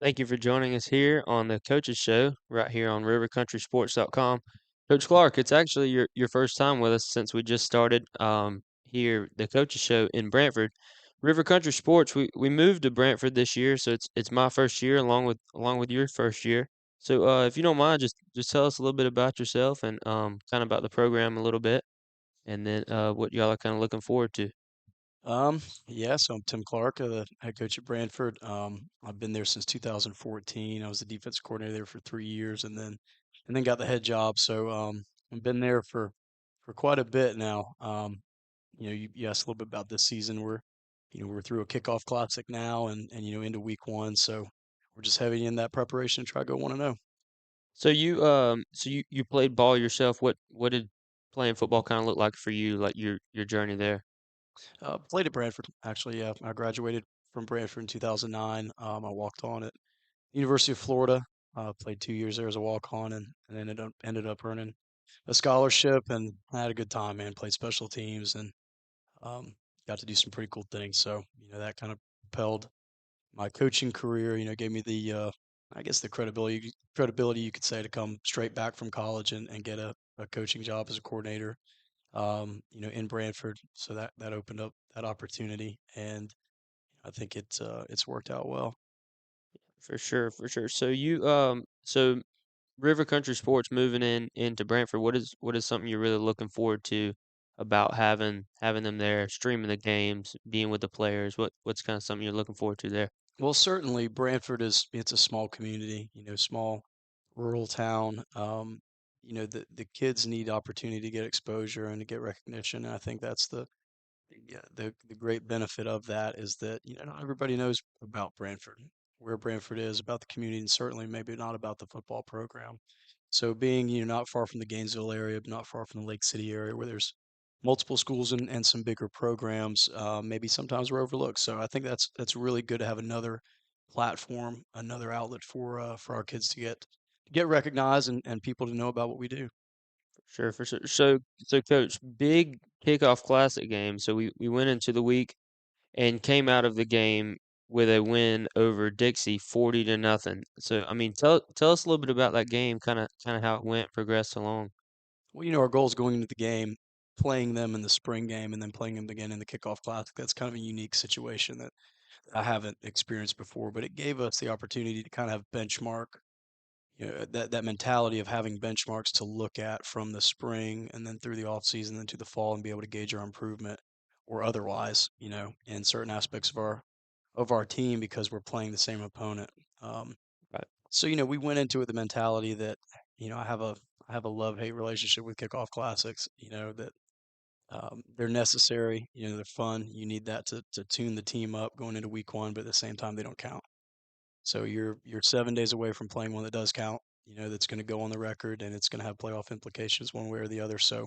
Thank you for joining us here on the Coaches Show right here on rivercountrysports.com. Coach Clark, it's actually your first time with us since we just started here the Coaches Show in Brantford. River Country Sports, we moved to Brantford this year, so it's my first year along with your first year. So if you don't mind, just tell us a little bit about yourself and kind of about the program a little bit, and then what y'all are kind of looking forward to. Yeah, so I'm Tim Clark, the head coach at Brantford. I've been there since 2014. I was the defense coordinator there for 3 years, and then got the head job. So I've been there for quite a bit now. You asked a little bit about this season. We're through a kickoff classic now, and into week one. So we're just heavy in that preparation to try to go 1-0. So you played ball yourself. What did playing football kind of look like for you, like your journey there? Played at Brantford, actually. Yeah, I graduated from Brantford in 2009. I walked on at University of Florida. Played 2 years there as a walk-on, and ended up earning a scholarship, and I had a good time, man. Played special teams and got to do some pretty cool things. So that kind of propelled my coaching career. Gave me I guess the credibility you could say to come straight back from college and get a coaching job as a coordinator. In Brantford. So that opened up that opportunity, and I think it's worked out well. For sure, for sure. So River Country Sports moving in into Brantford. What is something you're really looking forward to about having them there, streaming the games, being with the players? What's kind of something you're looking forward to there? Well, certainly Brantford it's a small community, small rural town. The kids need opportunity to get exposure and to get recognition. And I think that's the great benefit of that is that not everybody knows about Brantford, where Brantford is, about the community, and certainly maybe not about the football program. So being not far from the Gainesville area, but not far from the Lake City area, where there's multiple schools and some bigger programs, maybe sometimes we're overlooked. So I think that's really good to have another platform, another outlet for our kids to get recognized and people to know about what we do. Sure, for sure. So Coach, big kickoff classic game. So we went into the week and came out of the game with a win over Dixie, 40 to nothing. So I mean, tell us a little bit about that game, kind of how it went, progressed along. Well, our goals going into the game, playing them in the spring game and then playing them again in the kickoff classic, that's kind of a unique situation that I haven't experienced before, but it gave us the opportunity to kind of benchmark, that mentality of having benchmarks to look at from the spring and then through the off season then to the fall and be able to gauge our improvement or otherwise, in certain aspects of our team because we're playing the same opponent. Um, Right. so we went into it with the mentality that I have a love-hate relationship with kickoff classics. That they're necessary. They're fun. You need that to tune the team up going into week one, but at the same time they don't count. So you're 7 days away from playing one that does count. That's going to go on the record and it's going to have playoff implications one way or the other. So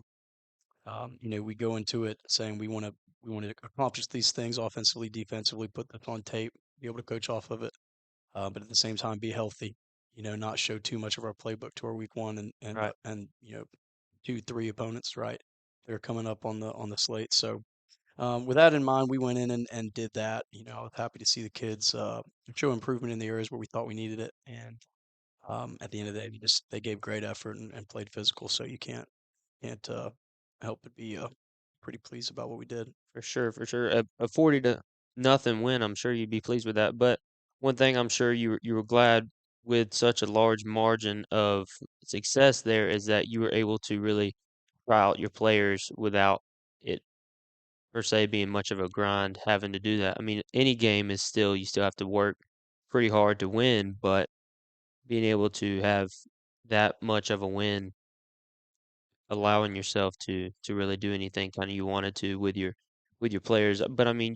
we go into it saying we want to accomplish these things offensively, defensively, put this on tape, be able to coach off of it, but at the same time be healthy. Not show too much of our playbook to our week one Right. and 2, 3 opponents, right? They're coming up on the slate. So with that in mind, we went in and did that. I was happy to see the kids show improvement in the areas where we thought we needed it, and at the end of the day, they gave great effort and played physical. So you can't help but be pretty pleased about what we did. For sure, for sure. A 40 to nothing win, I'm sure you'd be pleased with that. But one thing I'm sure you were glad with such a large margin of success there is that you were able to really try out your players without it per se being much of a grind having to do that. I mean, any game is still you still have to work pretty hard to win, but being able to have that much of a win, allowing yourself to really do anything kind of you wanted to with your players. But I mean,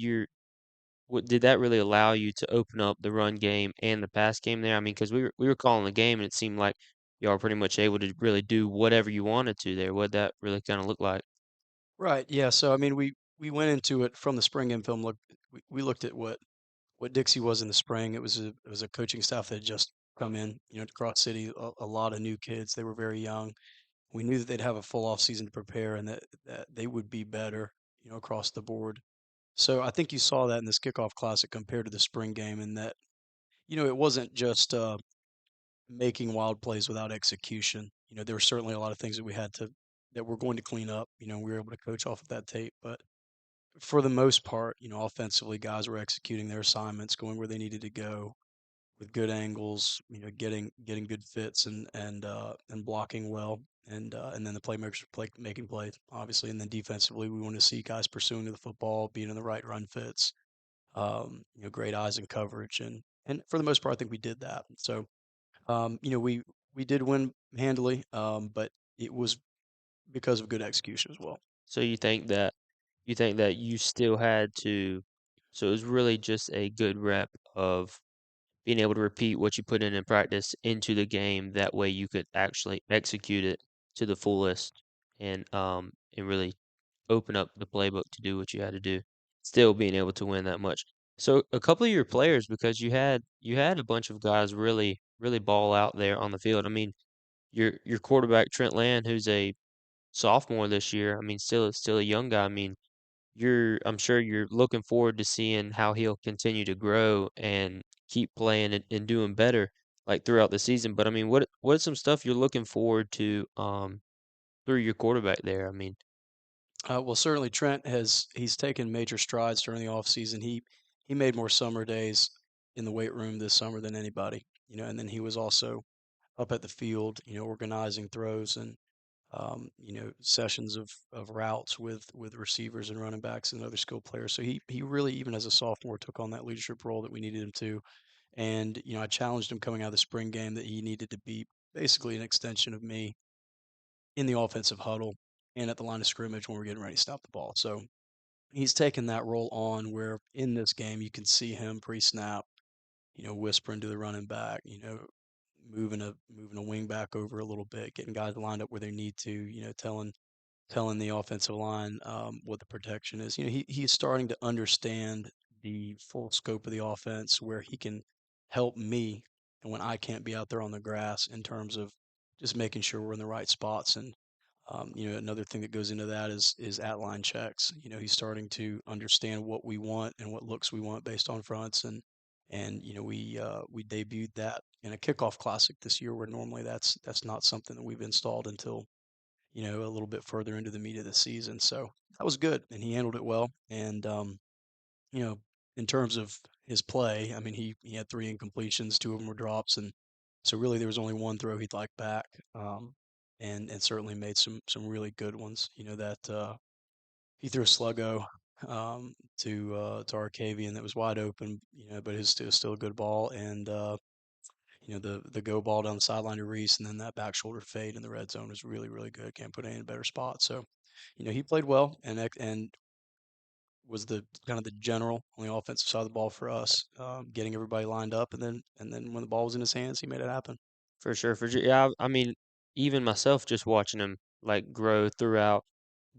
did that really allow you to open up the run game and the pass game there? I mean, because we were calling the game and it seemed like y'all were pretty much able to really do whatever you wanted to there. What that really kind of look like? Right. Yeah. So I mean, we went into it from the spring in film. Look, we looked at what Dixie was in the spring. It was a coaching staff that had just come in, to Cross City. A lot of new kids. They were very young. We knew that they'd have a full off season to prepare, and that they would be better, across the board. So I think you saw that in this kickoff classic compared to the spring game, in that it wasn't just making wild plays without execution. There were certainly a lot of things that we're going to clean up. We were able to coach off of that tape, but for the most part, offensively, guys were executing their assignments, going where they needed to go with good angles, getting good fits and blocking well, and then the playmakers were making plays, obviously, and then defensively, we want to see guys pursuing to the football, being in the right run fits, great eyes and coverage, and for the most part, I think we did that. So, we did win handily, but it was because of good execution as well. So you think that you still had to so it was really just a good rep of being able to repeat what you put in practice into the game. That way you could actually execute it to the fullest and really open up the playbook to do what you had to do, still being able to win that much. So a couple of your players, because you had a bunch of guys really ball out there on the field. I mean, your quarterback Trent Land, who's a sophomore this year. I mean, still a young guy. I mean, I'm sure you're looking forward to seeing how he'll continue to grow and keep playing and doing better like throughout the season. But I mean, what's some stuff you're looking forward to through your quarterback there? I mean, Well, certainly he's taken major strides during the off season. He made more summer days in the weight room this summer than anybody, and then he was also up at the field, organizing throws and sessions of routes with receivers and running backs and other skill players. So he really, even as a sophomore, took on that leadership role that we needed him to. And I challenged him coming out of the spring game that he needed to be basically an extension of me in the offensive huddle and at the line of scrimmage when we're getting ready to stop the ball. So he's taken that role on where in this game you can see him pre-snap, whispering to the running back, moving a wing back over a little bit, getting guys lined up where they need to, telling the offensive line what the protection is. He's starting to understand the full scope of the offense where he can help me and when I can't be out there on the grass in terms of just making sure we're in the right spots. And another thing that goes into that is at line checks. He's starting to understand what we want and what looks we want based on fronts and we debuted that in a kickoff classic this year where normally that's not something that we've installed until a little bit further into the meat of the season. So that was good, and he handled it well. And you know, in terms of his play, I mean, he had three incompletions, two of them were drops, and so really there was only one throw he'd like back, and certainly made some really good ones. That he threw a sluggo to Arcavian that was wide open, but it was still a good ball, and the go ball down the sideline to Reese, and then that back shoulder fade in the red zone was really good. Can't put it in a better spot. So, he played well and was the kind of the general on the offensive side of the ball for us, getting everybody lined up, and then when the ball was in his hands, he made it happen. for sure, for sure. Yeah, I mean, even myself just watching him like grow throughout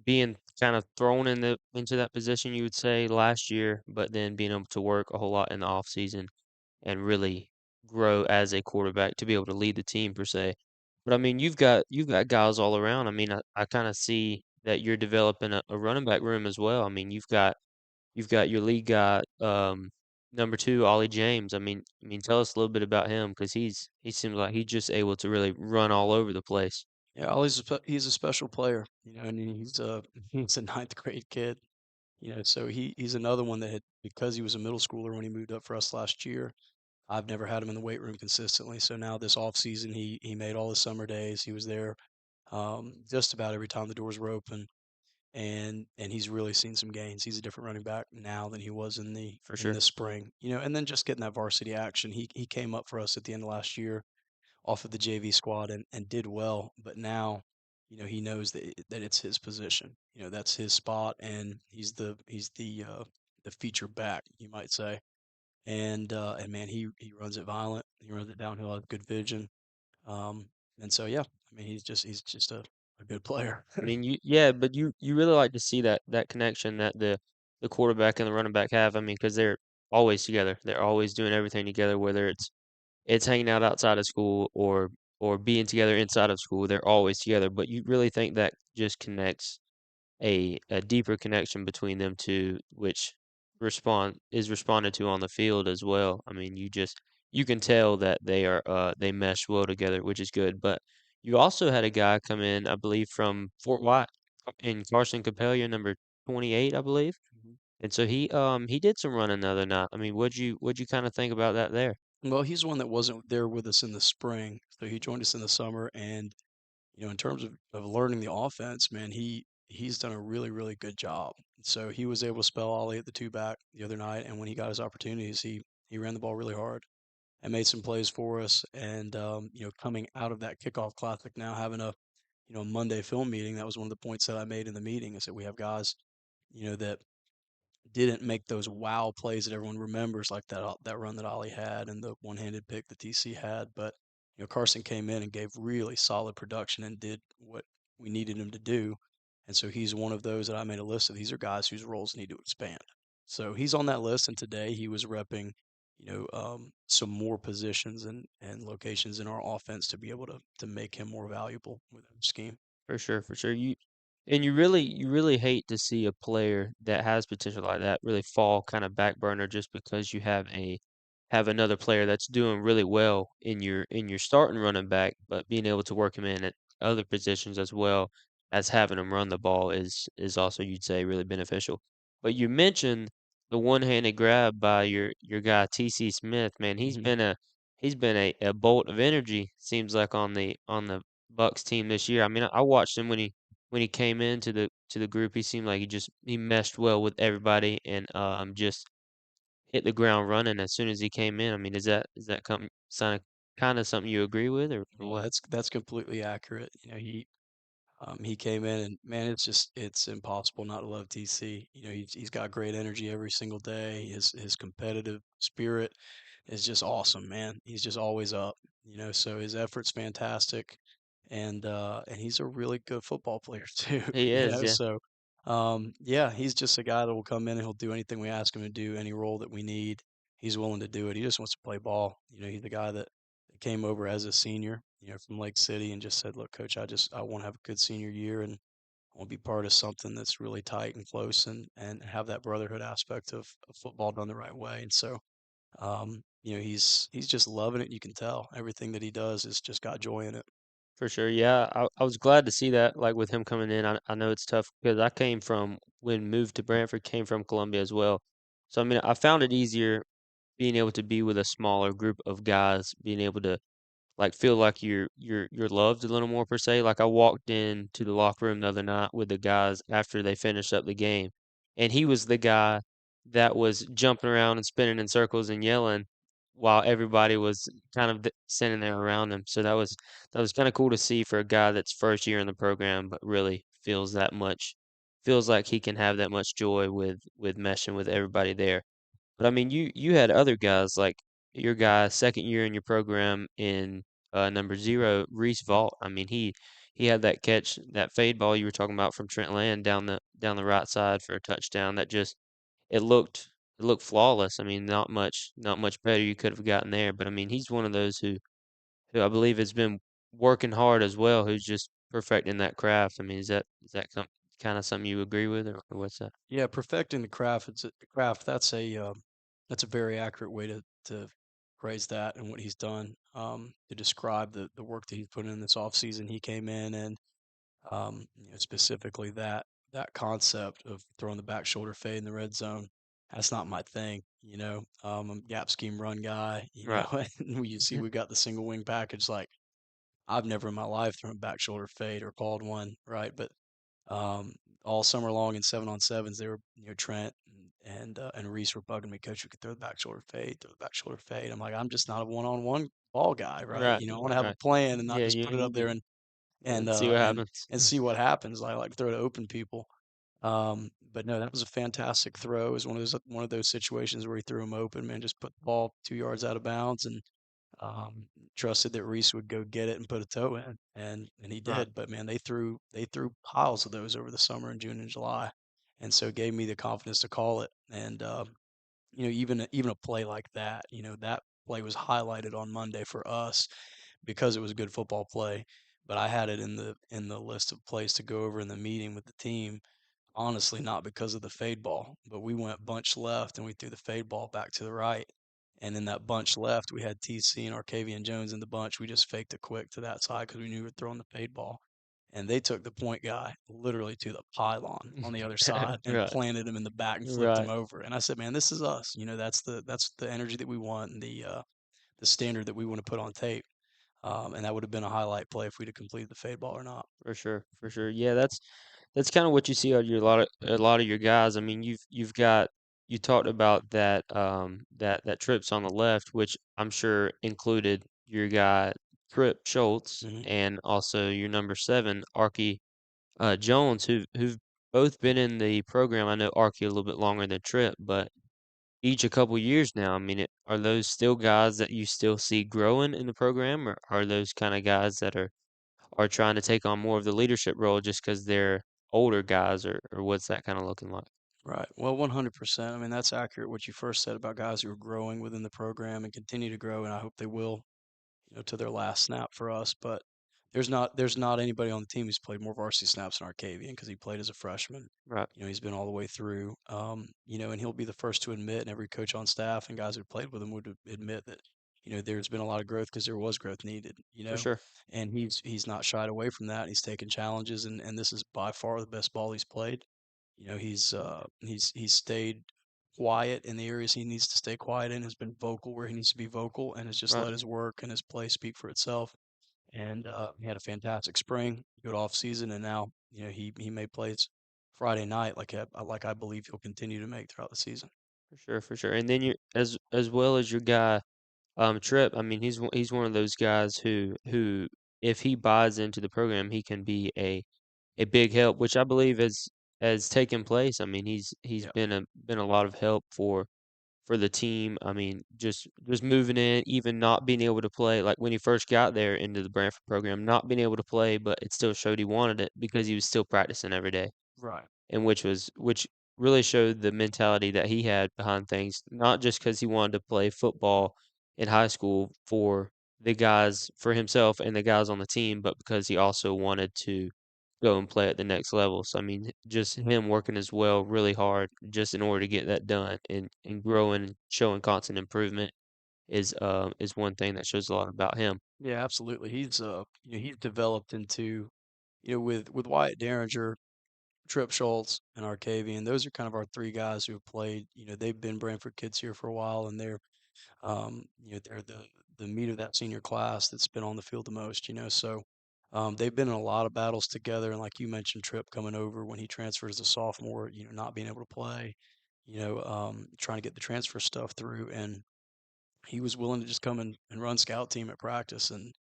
being kind of thrown into that position, you would say last year, but then being able to work a whole lot in the off season and really grow as a quarterback to be able to lead the team per se. But I mean, you've got guys all around. I mean, I kind of see that you're developing a running back room as well. I mean, you've got your lead guy, number two, Ollie James. I mean, tell us a little bit about him because he seems like he's just able to really run all over the place Yeah, he's a special player, and he's a he's a ninth grade kid, so he's another one that had because he was a middle schooler when he moved up for us last year. I've never had him in the weight room consistently, so now this off season he made all his summer days. He was there just about every time the doors were open, and he's really seen some gains. He's a different running back now than he was for in sure. the spring, and then just getting that varsity action. He came up for us at the end of last year off of the JV squad and did well, but now he knows that it's his position. That's his spot, and he's the feature back, you might say. And man, he runs it violent. He runs it downhill, has good vision. Um, and so yeah, I mean he's just a good player. I mean, yeah, but you really like to see that connection that the quarterback and the running back have. I mean, because they're always together. They're always doing everything together, whether it's hanging out outside of school or being together inside of school. They're always together. But you really think that just connects a deeper connection between them two, which responded to on the field as well. I mean, you can tell that they mesh well together, which is good. But you also had a guy come in, I believe, from Fort White in Carson Capella, number 28, I believe. Mhm. And so he did some running the other night. I mean, what'd you kind of think about that there? Well, he's one that wasn't there with us in the spring, so he joined us in the summer, and in terms of learning the offense, man, he's done a really, really good job. So he was able to spell Ollie at the two back the other night, and when he got his opportunities, he ran the ball really hard and made some plays for us. And coming out of that kickoff classic now, having a Monday film meeting, that was one of the points that I made in the meeting is that we have guys, that didn't make those wow plays that everyone remembers, like that run that Ollie had and the one-handed pick that TC had. But Carson came in and gave really solid production and did what we needed him to do. And so he's one of those that I made a list of. These are guys whose roles need to expand. So he's on that list, and today he was repping, some more positions and locations in our offense to be able to make him more valuable with our scheme. For sure, for sure. You really hate to see a player that has potential like that really fall kind of back burner just because you have another player that's doing really well in your starting running back, but being able to work him in at other positions as well as having him run the ball is also, you'd say, really beneficial. But you mentioned the one-handed grab by your guy TC Smith, man. Hmm. He's been a bolt of energy, seems like on the Bucs team this year. I mean, I watched him when he came into the group. He seemed like he meshed well with everybody and just hit the ground running as soon as he came in. I mean, is that kind of something you agree with or Well, what? that's completely accurate. He came in and man, it's impossible not to love TC. He's got great energy every single day. His competitive spirit is just awesome, man. He's just always up. So his effort's fantastic, and he's a really good football player too. He is, yeah, So yeah, he's just a guy that will come in and he'll do anything we ask him to do, any role that we need. He's willing to do it. He just wants to play ball. He's the guy that came over as a senior, from Lake City and just said, "Look, coach, I want to have a good senior year and I want to be part of something that's really tight and close and have that brotherhood aspect of football done the right way." And so, he's just loving it. You can tell everything that he does has just got joy in it. for sure. Yeah, I was glad to see that. Like with him coming in, I know it's tough because I came from when moved to Brantford, came from Columbia as well. So I mean, I found it easier being able to be with a smaller group of guys, being able to like, feel like you're loved a little more per se. Like, I walked into the locker room the other night with the guys after they finished up the game, and he was the guy that was jumping around and spinning in circles and yelling while everybody was kind of standing there around him. So that was kind of cool to see for a guy that's first year in the program, but really feels like he can have that much joy with meshing with everybody there. But I mean, you had other guys like your guy second year in your program in number 0, Reese Vault. I mean, he had that catch, that fade ball you were talking about from Trent Land down the right side for a touchdown. That just it looked flawless. I mean, not much better you could have gotten there. But I mean, he's one of those who I believe has been working hard as well. Who's just perfecting that craft. I mean, is that kind of something you agree with, or what's that? Yeah, perfecting the craft. It's a craft. That's a very accurate way to phrase that and what he's done. To describe the work that he's put in this off season. He came in and specifically that concept of throwing the back shoulder fade in the red zone. That's not my thing. I'm a gap scheme run guy. Right. And when you see we got the single wing package, like I've never in my life thrown a back shoulder fade or called one, right? But um, all summer long in 7-on-7s, they were, Trent and Reese were bugging me, coach, we could throw the back shoulder fade, throw the back shoulder fade. I'm like, I'm just not a one-on-one ball guy, right? Right. I want to have a Right. plan and not Yeah, just put it up there and see uh what and happens. and see what happens. I like to throw to open people. But no, that was a fantastic throw. It was one of those situations where he threw him open, man, just put the ball 2 yards out of bounds and trusted that Reese would go get it and put a toe in, and he Right. did. But man, they threw piles of those over the summer in June and July, and so it gave me the confidence to call it. And even a play like that, that play was highlighted on Monday for us because it was a good football play. But I had it in the list of plays to go over in the meeting with the team. Honestly, not because of the fade ball, but we went bunch left and we threw the fade ball back to the right. And in that bunch left, we had TC and Arcavian Jones in the bunch. We just faked it quick to that side because we knew we were throwing the fade ball. And they took the point guy literally to the pylon on the other side and Right, planted him in the back and flipped him right, over. And I said, man, this is us. That's the energy that we want and the standard that we want to put on tape. And that would have been a highlight play if we'd have completed the fade ball or not. for sure, for sure. Yeah, that's kind of what you see on your a lot of your guys. I mean, you've got you talked about that that trips on the left, which I'm sure included your guy Trip Schultz Hmm. and also your number seven Arky Jones, who've both been in the program. I know Arky a little bit longer than Trip, but each a couple years now. I mean, are those still guys that you still see growing in the program, or are those kind of guys that are trying to take on more of the leadership role just because they're older guys, or what's that kind of looking like? Right. Well, 100%. I mean, that's accurate what you first said about guys who are growing within the program and continue to grow, and I hope they will, to their last snap for us. But there's not anybody on the team who's played more varsity snaps than Arcavian because he played as a freshman. Right, He's been all the way through. And he'll be the first to admit, and every coach on staff and guys who played with him would admit that, there's been a lot of growth because there was growth needed. for sure. And he's not shied away from that. He's taken challenges, and this is by far the best ball he's played. He's stayed quiet in the areas he needs to stay quiet in, has been vocal where he needs to be vocal, and has just Right, let his work and his play speak for itself. And he had a fantastic spring, good off season, and now he made plays Friday night like I believe he'll continue to make throughout the season. for sure, for sure. And then you as well as your guy Trip. I mean, he's one of those guys who if he buys into the program, he can be a big help, which I believe has taken place. I mean, he's Yeah, been a lot of help for the team. I mean, just moving in, even not being able to play, like when he first got there into the Brantford program, not being able to play, but it still showed he wanted it because he was still practicing every day, right. and which really showed the mentality that he had behind things, not just because he wanted to play football in high school for himself and the guys on the team, but because he also wanted to go and play at the next level. So I mean, just him working as well really hard just in order to get that done and growing and showing constant improvement is one thing that shows a lot about him. Yeah, absolutely. He's developed into with Wyatt Derringer, Trip Schultz, and Arcavian. Those are kind of our three guys who have played. They've been Brantford kids here for a while, and they're the meat of that senior class that's been on the field the most. So they've been in a lot of battles together. And like you mentioned, Trip coming over when he transferred as a sophomore, not being able to play, trying to get the transfer stuff through, and he was willing to just come and run scout team at practice and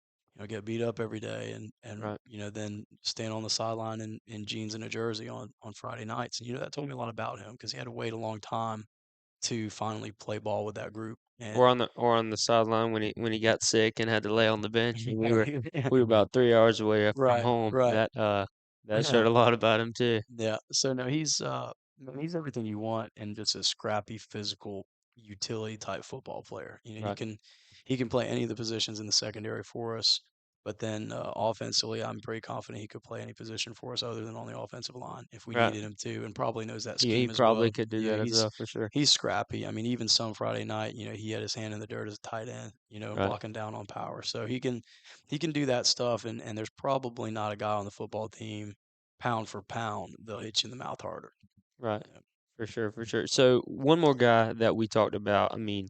get beat up every day and Right, then stand on the sideline in jeans and a jersey on Friday nights. And that told me a lot about him because he had to wait a long time to finally play ball with that group. And or on the sideline when he got sick and had to lay on the bench, and we yeah, were we were about 3 hours away from right, home. right. That showed a lot about him too. Yeah. So no, he's everything you want and just a scrappy, physical, utility type football player. Right, He can play any of the positions in the secondary for us. But then offensively, I'm pretty confident he could play any position for us other than on the offensive line if we right. needed him to, and probably knows that He scheme as probably well. could do that as well for sure. He's scrappy. I mean, even some Friday night, he had his hand in the dirt as a tight end, and Right, blocking down on power. So he can do that stuff, and there's probably not a guy on the football team, pound for pound, they'll hit you in the mouth harder. right. You know. For sure, for sure. So one more guy that we talked about. I mean,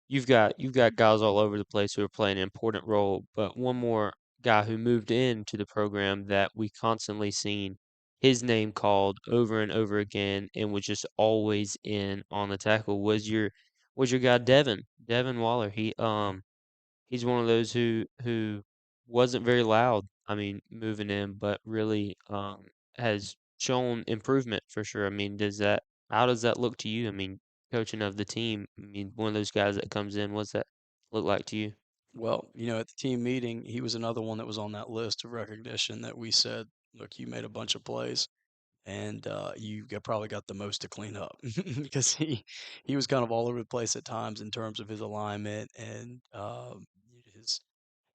you've got guys all over the place who are playing an important role, but one more guy who moved into the program that we constantly seen his name called over and over again and was just always in on the tackle was your guy Devin Waller. He's one of those who wasn't very loud. I mean, moving in, but really has shown improvement for sure. I mean, how does that look to you? I mean, coaching of the team. I mean, one of those guys that comes in. What's that look like to you? Well, at the team meeting, he was another one that was on that list of recognition that we said, look, you made a bunch of plays, and probably got the most to clean up because he was kind of all over the place at times in terms of his alignment and his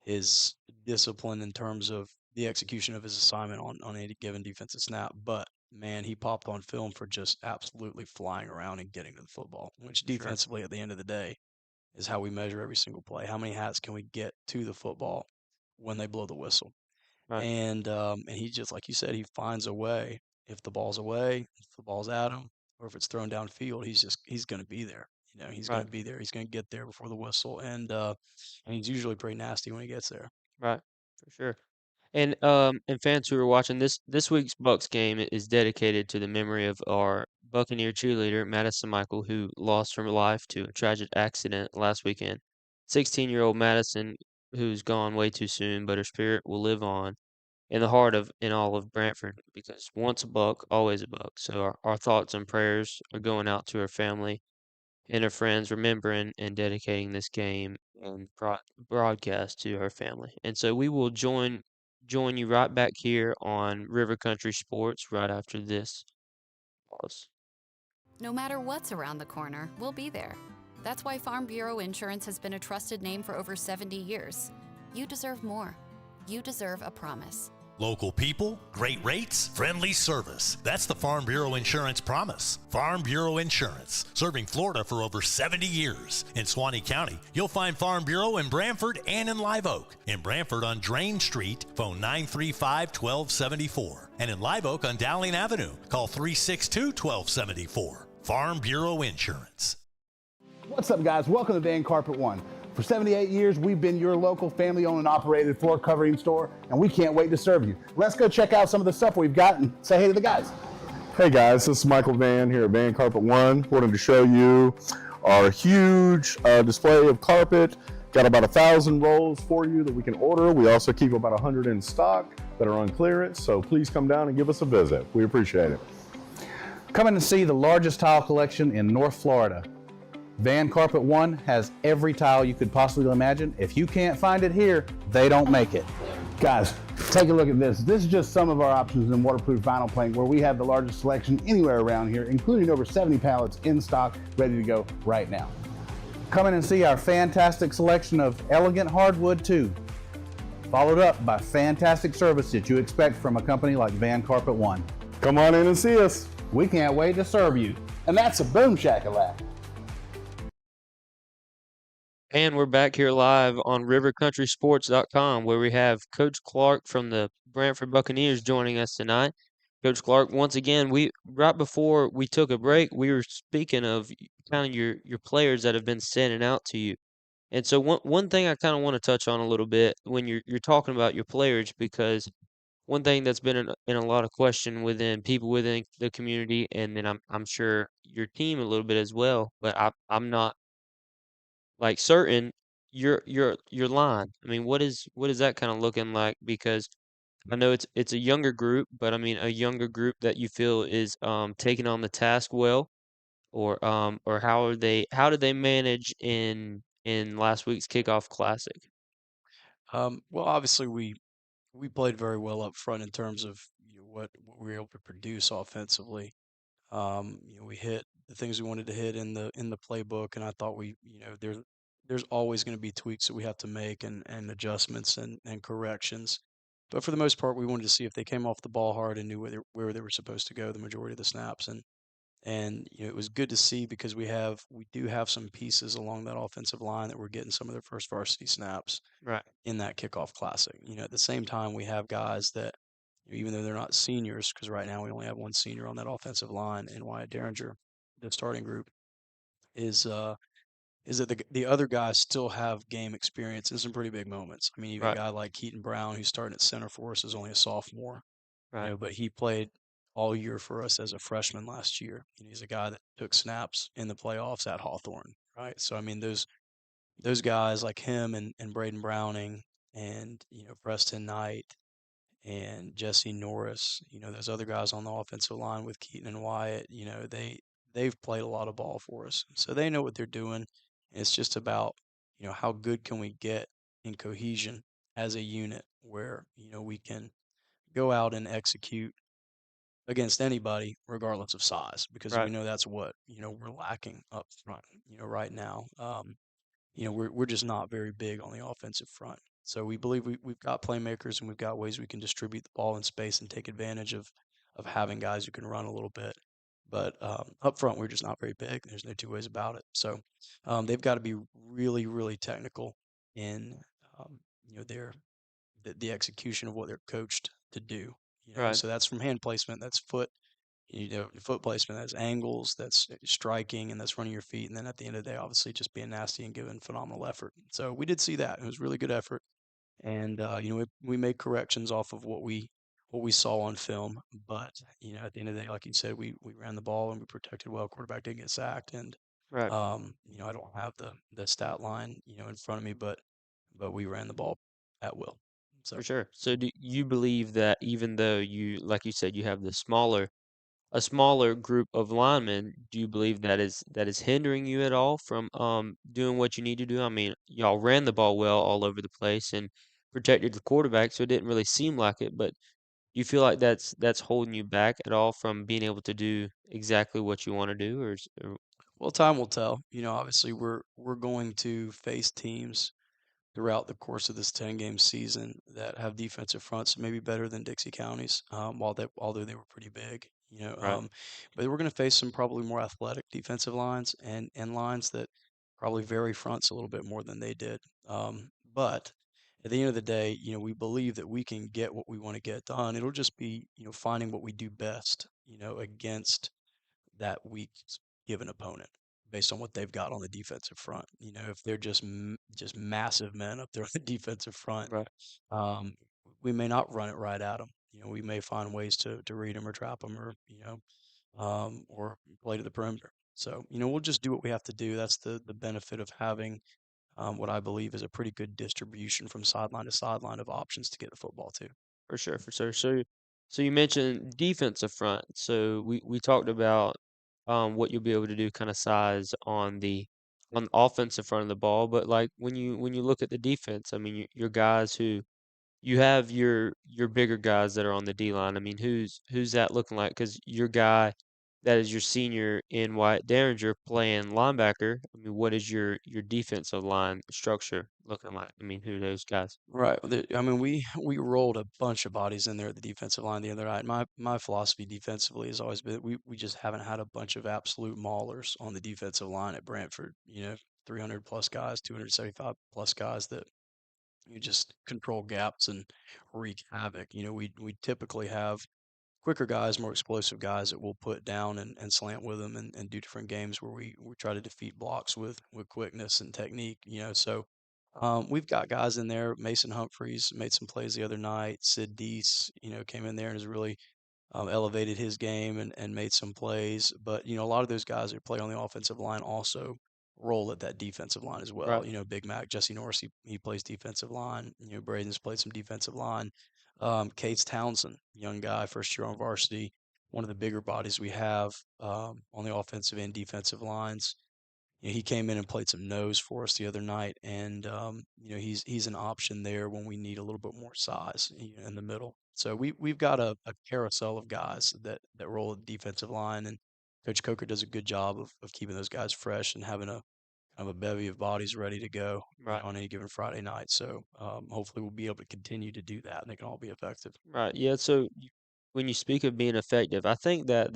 his discipline in terms of the execution of his assignment on any given defensive snap. But man, he popped on film for just absolutely flying around and getting to the football, which For sure. defensively at the end of the day. is how we measure every single play. How many hats can we get to the football when they blow the whistle? Right. And he just, like you said, he finds a way. If the ball's away, if the ball's at him, or if it's thrown downfield, he's going to be there. He's going Right. to be there. He's going to get there before the whistle, and he's usually pretty nasty when he gets there. Right. For sure. And fans who are watching this week's Bucks game is dedicated to the memory of our Buccaneer cheerleader Madison Michael, who lost her life to a tragic accident last weekend. 16-year-old Madison, who's gone way too soon, but her spirit will live on in the heart of in all of Brantford because once a Buck, always a Buck. So our thoughts and prayers are going out to her family and her friends, remembering and dedicating this game and broadcast to her family. And so we will join you right back here on River Country Sports right after this pause. No matter what's around the corner, we'll be there. That's why Farm Bureau Insurance has been a trusted name for over 70 years. You deserve more. You deserve a promise. Local people, great rates, friendly service. That's the Farm Bureau Insurance promise. Farm Bureau Insurance, serving Florida for over 70 years. In Suwannee County, you'll find Farm Bureau in Brantford and in Live Oak. In Brantford on Drain Street, phone 935-1274. And in Live Oak on Dowling Avenue, call 362-1274. Farm Bureau Insurance. What's up, guys? Welcome to Van Carpet One. For 78 years, we've been your local family-owned and operated floor covering store, and we can't wait to serve you. Let's go check out some of the stuff we've got and say hey to the guys. Hey guys, this is Michael Van here at Van Carpet One. Wanted to show you our huge display of carpet. Got about 1,000 rolls for you that we can order. We also keep about 100 in stock that are on clearance, so please come down and give us a visit. We appreciate it. Come in and see the largest tile collection in North Florida. Van Carpet One has every tile you could possibly imagine. If you can't find it here, they don't make it. Guys, take a look at this. This is just some of our options in waterproof vinyl plank, where we have the largest selection anywhere around here, including over 70 pallets in stock, ready to go right now. Come in and see our fantastic selection of elegant hardwood too, followed up by fantastic service that you expect from a company like Van Carpet One. Come on in and see us. We can't wait to serve you. And that's a boom shakalak. And we're back here live on rivercountrysports.com where we have Coach Clark from the Brantford Buccaneers joining us tonight. Coach Clark, once again, we right before we took a break, we were speaking of kind of your players that have been standing out to you. And so one thing I kind of want to touch on a little bit when you're talking about your players, because one thing that's been in a lot of question within people within the community, and then I'm sure your team a little bit as well, but I'm not like certain your line. I mean, what is that kind of looking like? Because I know it's a younger group, but I mean a younger group that you feel is taking on the task well, or how did they manage in last week's Kickoff Classic? Well, obviously we played very well up front in terms of what we were able to produce offensively. We hit the things we wanted to hit in the playbook, and I thought there's always going to be tweaks that we have to make and adjustments and corrections. But for the most part, we wanted to see if they came off the ball hard and knew where they were supposed to go the majority of the snaps. And it was good to see because we do have some pieces along that offensive line that were getting some of their first varsity snaps Right, in that kickoff classic. At the same time, we have guys that, even though they're not seniors, because right now we only have one senior on that offensive line, and Wyatt Derringer, the starting group, is is that the other guys still have game experience in some pretty big moments. I mean, even a right, guy like Keaton Brown, who's starting at center for us, is only a sophomore, right, but he played all year for us as a freshman last year. He's a guy that took snaps in the playoffs at Hawthorne, right? So I mean, those guys like him and Braden Browning and Preston Knight and Jesse Norris, those other guys on the offensive line with Keaton and Wyatt, they've played a lot of ball for us. So they know what they're doing. It's just about, how good can we get in cohesion as a unit where, we can go out and execute against anybody regardless of size, because we right, know that's what, we're lacking up front, right now. We're just not very big on the offensive front. So we believe we've got playmakers and we've got ways we can distribute the ball in space and take advantage of having guys who can run a little bit. But up front, we're just not very big. There's no two ways about it. So they've got to be really, really technical in um, their the execution of what they're coached to do. Right. So that's from hand placement, that's foot placement, that's angles, that's striking, and that's running your feet. And then at the end of the day, obviously just being nasty and giving phenomenal effort. So we did see that. It was really good effort. And we made corrections off of what we saw on film. But at the end of the day, like you said, we ran the ball and we protected well. Quarterback didn't get sacked, and Right. I don't have the stat line in front of me, but we ran the ball at will. For So. sure. So do you believe that even though you, like you said, you have a smaller group of linemen, do you believe that is hindering you at all from doing what you need to do? I mean, y'all ran the ball well all over the place and protected the quarterback, so it didn't really seem like it, but do you feel like that's holding you back at all from being able to do exactly what you want to do, or Well, time will tell. Obviously we're going to face teams throughout the course of this 10-game season that have defensive fronts maybe better than Dixie County's, although they were pretty big. right? But we're going to face some probably more athletic defensive lines and lines that probably vary fronts a little bit more than they did. But at the end of the day, we believe that we can get what we want to get done. It'll just be, finding what we do best, against that weak given opponent based on what they've got on the defensive front. If they're just massive men up there on the defensive front, Right. um, we may not run it right at them. We may find ways to read them or trap them or play to the perimeter. So, we'll just do what we have to do. That's the benefit of having what I believe is a pretty good distribution from sideline to sideline of options to get the football to. For sure, for sure. So you mentioned defensive front. So we talked about what you'll be able to do kind of size on the offensive front of the ball, but like when you look at the defense, I mean your guys who you have your bigger guys that are on the D line. I mean, who's that looking like? Because your guy that is your senior in Wyatt Derringer playing linebacker. I mean, what is your defensive line structure looking like? I mean, who are those guys? Right. I mean, we rolled a bunch of bodies in there at the defensive line the other night. My philosophy defensively has always been we just haven't had a bunch of absolute maulers on the defensive line at Brantford. 300 plus guys, 275 plus guys that you just control gaps and wreak havoc. We typically have quicker guys, more explosive guys that we'll put down and slant with them and do different games where we try to defeat blocks with quickness and technique. So we've got guys in there. Mason Humphreys made some plays the other night. Sid Deese, came in there and has really elevated his game and made some plays. But a lot of those guys that play on the offensive line also roll at that defensive line as well. Right. Big Mac, Jesse Norris, he plays defensive line. Braden's played some defensive line. Cates Townsend, young guy, first year on varsity, one of the bigger bodies we have on the offensive and defensive lines. He came in and played some nose for us the other night, and he's an option there when we need a little bit more size in the middle. So we've got a carousel of guys that roll the defensive line, and Coach Coker does a good job of keeping those guys fresh and having a kind of a bevy of bodies ready to go Right. on any given Friday night. So hopefully we'll be able to continue to do that, and they can all be effective. Right. Yeah. So when you speak of being effective, I think that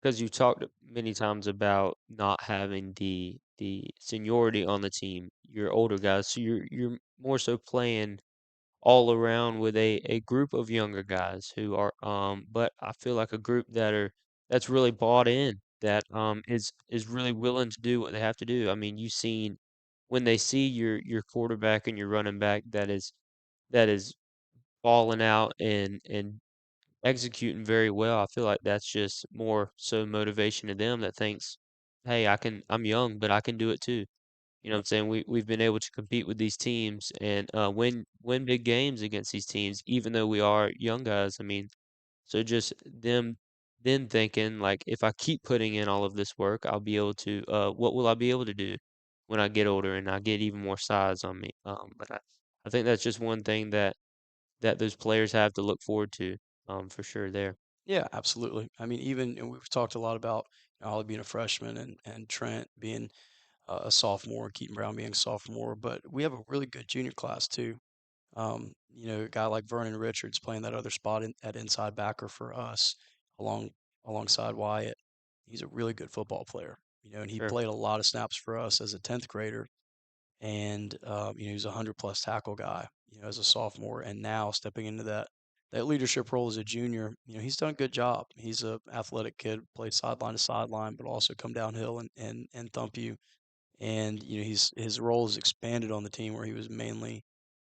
because you talked many times about not having the seniority on the team, you're older guys, so you're more so playing all around with a group of younger guys who are but I feel like a group that's really bought in, that is really willing to do what they have to do. I mean, you've seen when they see your quarterback and your running back that is balling out and executing very well. I feel like that's just more so motivation to them that thinks, hey, I'm young, but I can do it too. You know what I'm saying? We've been able to compete with these teams and win big games against these teams, even though we are young guys. I mean, so just them then thinking like, if I keep putting in all of this work, I'll be able to. What will I be able to do when I get older and I get even more size on me? But I think that's just one thing that those players have to look forward to, for sure. There, Yeah, absolutely. I mean, even and we've talked a lot about Ollie being a freshman and Trent being a sophomore, Keaton Brown being a sophomore, but we have a really good junior class too. A guy like Vernon Richards playing that other spot at inside backer for us along alongside Wyatt. he's a really good football player, and he Sure. played a lot of snaps for us as a 10th grader. And, he's a 100+ tackle guy, as a sophomore, and now stepping into that leadership role as a junior, he's done a good job. He's a athletic kid, played sideline to sideline, but also come downhill and thump you. And, his role has expanded on the team where he was mainly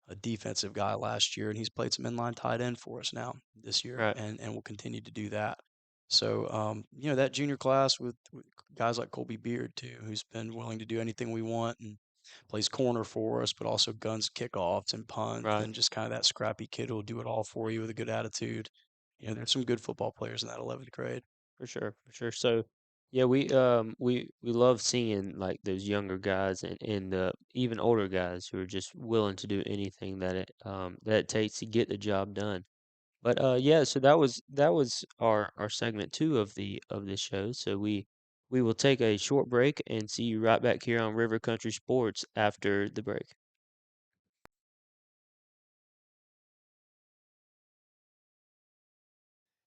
a defensive guy last year, and he's played some inline tight end for us now this year, Right. and will continue to do that. So, that junior class with guys like Colby Beard too, who's been willing to do anything we want and plays corner for us, but also guns kickoffs and punts Right. and just kind of that scrappy kid who'll do it all for you with a good attitude. There's some good football players in that 11th grade. For sure, for sure. So, yeah, we love seeing like those younger guys and even older guys who are just willing to do anything that it takes to get the job done. But yeah, so that was our segment two of this show. So we will take a short break and see you right back here on River Country Sports after the break.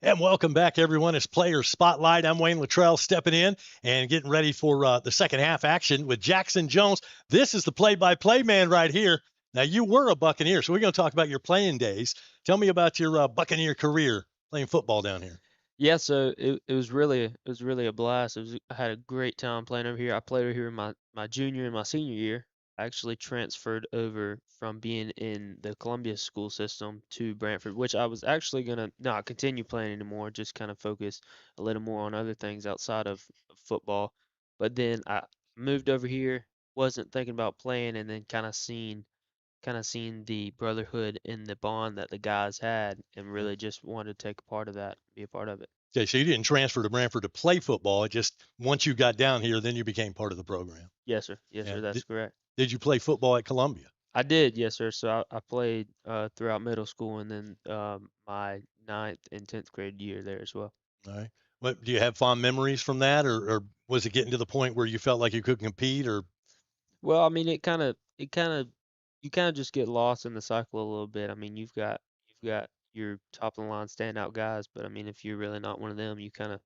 And welcome back, everyone. It's Player Spotlight. I'm Wayne Littrell stepping in and getting ready for the second half action with Jackson Jones. This is the play-by-play man right here. Now, you were a Buccaneer, so we're going to talk about your playing days. Tell me about your Buccaneer career playing football down here. Yeah, so it was really a blast. I had a great time playing over here. I played over here in my junior and my senior year. I actually transferred over from being in the Columbia school system to Brantford, which I was actually gonna not continue playing anymore, just kind of focus a little more on other things outside of football. But then I moved over here, wasn't thinking about playing, and then kind of seen the brotherhood and the bond that the guys had, and Yeah. really just wanted to take a part of that, be a part of it. Okay, so you didn't transfer to Brantford to play football. It just once you got down here, then you became part of the program. Yes, sir. Yes, Yeah. sir. That's correct. Did you play football at Columbia? I did, yes, sir. So I played throughout middle school and then my ninth and 10th grade year there as well. All right. What do you have fond memories from that, or was it getting to the point where you felt like you couldn't compete, or Well, I mean, you kind of just get lost in the cycle a little bit. I mean, you've got your top of the line standout guys, but I mean, if you're really not one of them, you kind of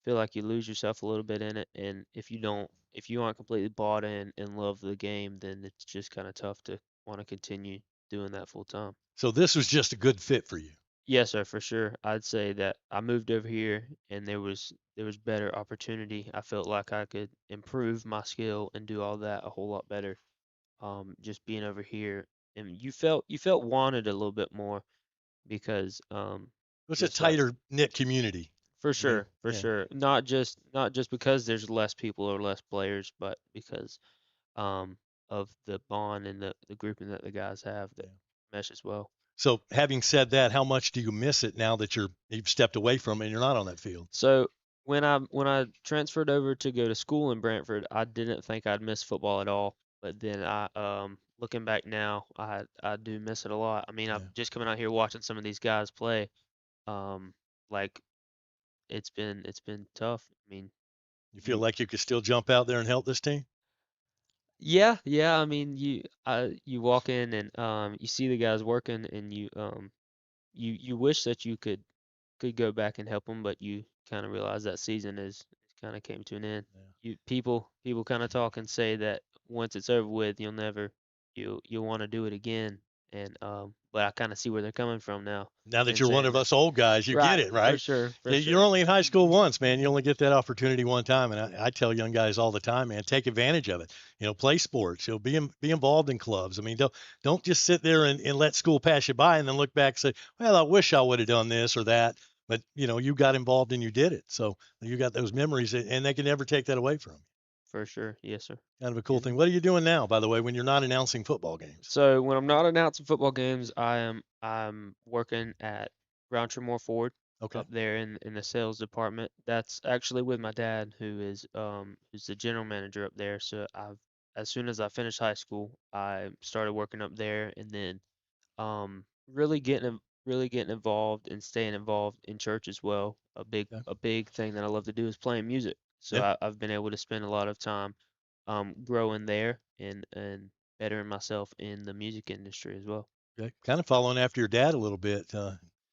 feel like you lose yourself a little bit in it. And if you aren't completely bought in and love the game, then it's just kind of tough to want to continue doing that full time. so this was just a good fit for you? Yes, sir, for sure. I'd say that I moved over here and there was better opportunity. I felt like I could improve my skill and do all that a whole lot better. Just being over here, and you felt wanted a little bit more because It's a just like tighter knit community. for I mean, sure, for yeah. sure. Not just because there's less people or less players, but because um of the bond and the grouping that the guys have that Yeah. meshes well. So having said that, how much do you miss it now that you've stepped away from it and you're not on that field? So when I transferred over to go to school in Brantford, I didn't think I'd miss football at all. But then looking back now, I do miss it a lot. I mean, Yeah. I've just coming out here watching some of these guys play. Um, like it's been tough. I mean, You feel you like you could still jump out there and help this team? yeah, yeah. I mean, you walk in and you see the guys working and you wish that you could go back and help them, but you kind of realize that season is kind of came to an end. Yeah. People kind of talk and say that once it's over with, you'll want to do it again. And but I kind of see where they're coming from now Now that in you're one saying of that. us old guys, you get Right, it, for right? sure, for Yeah, you're sure, only in high school once, man. You only get that opportunity one time, and I tell young guys all the time, man, take advantage of it. Play sports. Be involved in clubs. I mean, don't just sit there and let school pass you by and then look back and say, well, I wish I would have done this or that. But you got involved and you did it, so you got those memories, and they can never take that away from you. for sure. Yes, sir. Kind of a cool Yes, thing. sir. What are you doing now, by the way, when you're not announcing football games? So when I'm not announcing football games, I'm working at Roundtree Ford Okay. up there in the sales department. That's actually with my dad, who's the general manager up there. So as soon as I finished high school, I started working up there, and then um really getting involved and staying involved in church as well. Yeah. A big thing that I love to do is playing music. So Yeah. I've been able to spend a lot of time growing there and bettering myself in the music industry as well. Okay. Kind of following after your dad a little bit.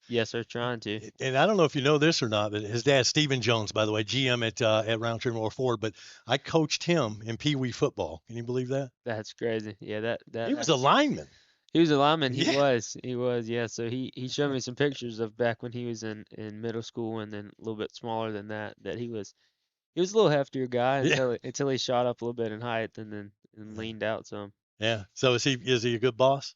Yes, sir, trying to. And I don't know if you know this or not, but his dad, Stephen Jones, by the way, GM at Roundtree Memorial Ford, but I coached him in Pee Wee football. Can you believe that? That's crazy. Yeah, that He was a that's lineman. he was a lineman. He Yeah. was. He was. Yeah. So he showed me some pictures of back when he was in middle school and then a little bit smaller than that. That he was a little heftier guy Yeah. until he shot up a little bit in height and then leaned out some. Yeah. So is he a good boss?